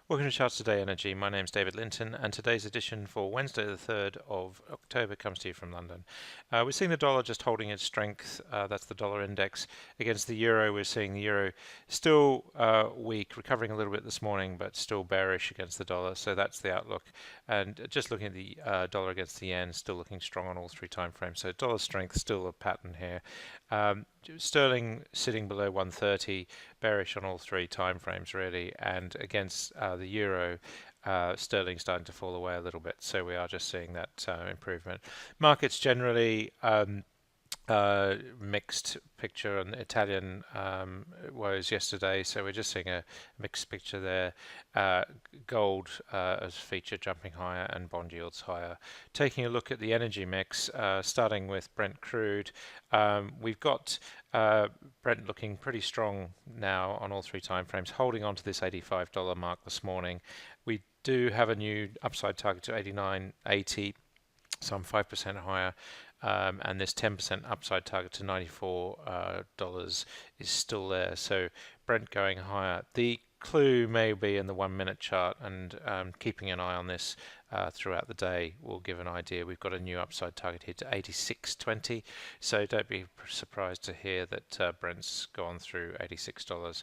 Welcome to ChartsToday-Energy. My name's David Linton, and today's edition for Wednesday the 3rd of October comes to you from London. We're seeing the dollar just holding its strength. That's the dollar index. Against the euro, we're seeing the euro still weak, recovering a little bit this morning, but still bearish against the dollar. So that's the outlook. And just looking at the dollar against the yen, still looking strong on all three time frames. So dollar strength, still a pattern here. Sterling sitting below 130, bearish on all three time frames really, and against the euro, sterling starting to fall away a little bit, so we are just seeing that improvement. Markets generally mixed picture, and Italian woes yesterday, so we're just seeing a mixed picture there. Gold as feature jumping higher and bond yields higher. Taking a look at the energy mix, starting with Brent crude, we've got Brent looking pretty strong now on all three time frames, holding on to this $85 mark this morning. We do have a new upside target to 89.80, some 5% higher. And this 10% upside target to $94 is still there. So Brent going higher. The clue may be in the 1 minute chart, and keeping an eye on this throughout the day will give an idea. We've got a new upside target here to 86.20, so don't be surprised to hear that Brent's gone through $86.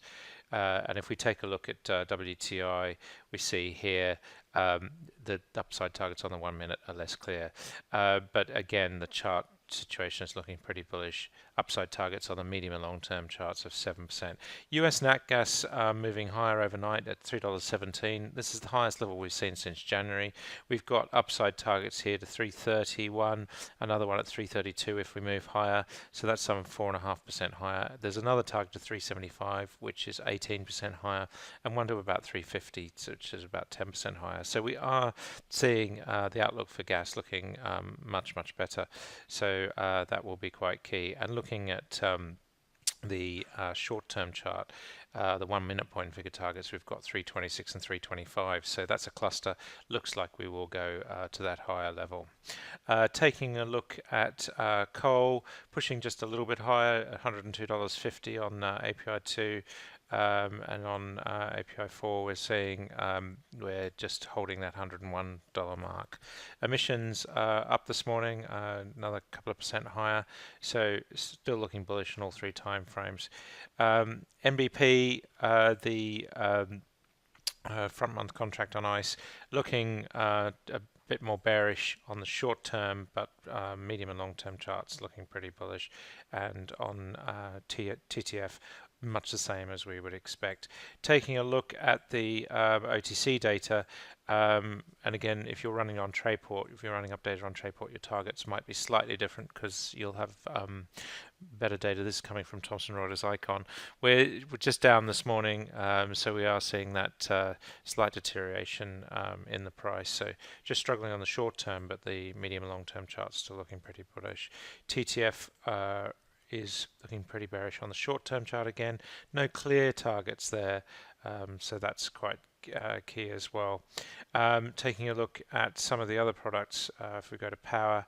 And if we take a look at WTI, we see here the upside targets on the 1 minute are less clear. But again, the chart situation is looking pretty bullish. Upside targets on the medium and long term charts of 7%. US NatGas moving higher overnight at $3.17. This is the highest level we've seen since January. We've got upside targets here to 331, another one at 332 if we move higher, so that's some 4.5% higher. There's another target of 375, which is 18% higher, and one to about 350, which is about 10% higher. So we are seeing the outlook for gas looking much better. So that will be quite key. And looking at the short-term chart, the 1 minute point figure targets, we've got 326 and 325, so that's a cluster. Looks like we will go to that higher level. Taking a look at coal, pushing just a little bit higher, $102.50 on API2. And on API4 we're seeing we're just holding that $101 mark. Emissions up this morning, another couple of percent higher, so still looking bullish in all three time frames. NBP, the front month contract on ICE, looking a bit more bearish on the short term, but medium and long term charts looking pretty bullish, and on TTF much the same as we would expect. Taking a look at the OTC data, and again, if you're running on Trayport, if you're running Updata on Trayport, your targets might be slightly different because you'll have better data. This is coming from Thomson Reuters Icon. We're just down this morning, so we are seeing that slight deterioration in the price. So just struggling on the short term, but the medium and long term charts still looking pretty bullish. TTF is looking pretty bearish on the short-term chart again. No clear targets there, so that's quite key as well. Taking a look at some of the other products, if we go to power,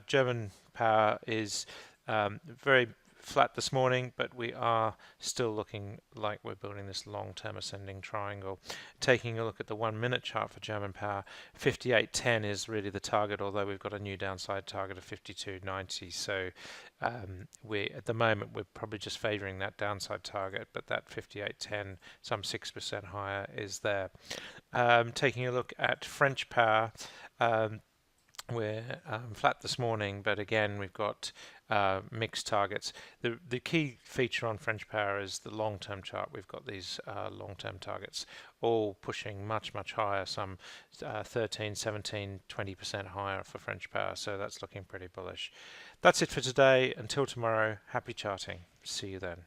German power is very flat this morning, but we are still looking like we're building this long-term ascending triangle. Taking a look at the 1 minute chart for German power, 58.10 is really the target, although we've got a new downside target of 52.90. So at the moment we're probably just favoring that downside target, but that 58.10, some 6% higher, is there. Taking a look at French power, we're flat this morning, but again we've got mixed targets. The key feature on French power is the long-term chart. We've got these long-term targets all pushing much higher, some 13, 17, 20% higher for French power, so that's looking pretty bullish. That's it for today. Until tomorrow, happy charting. See you then.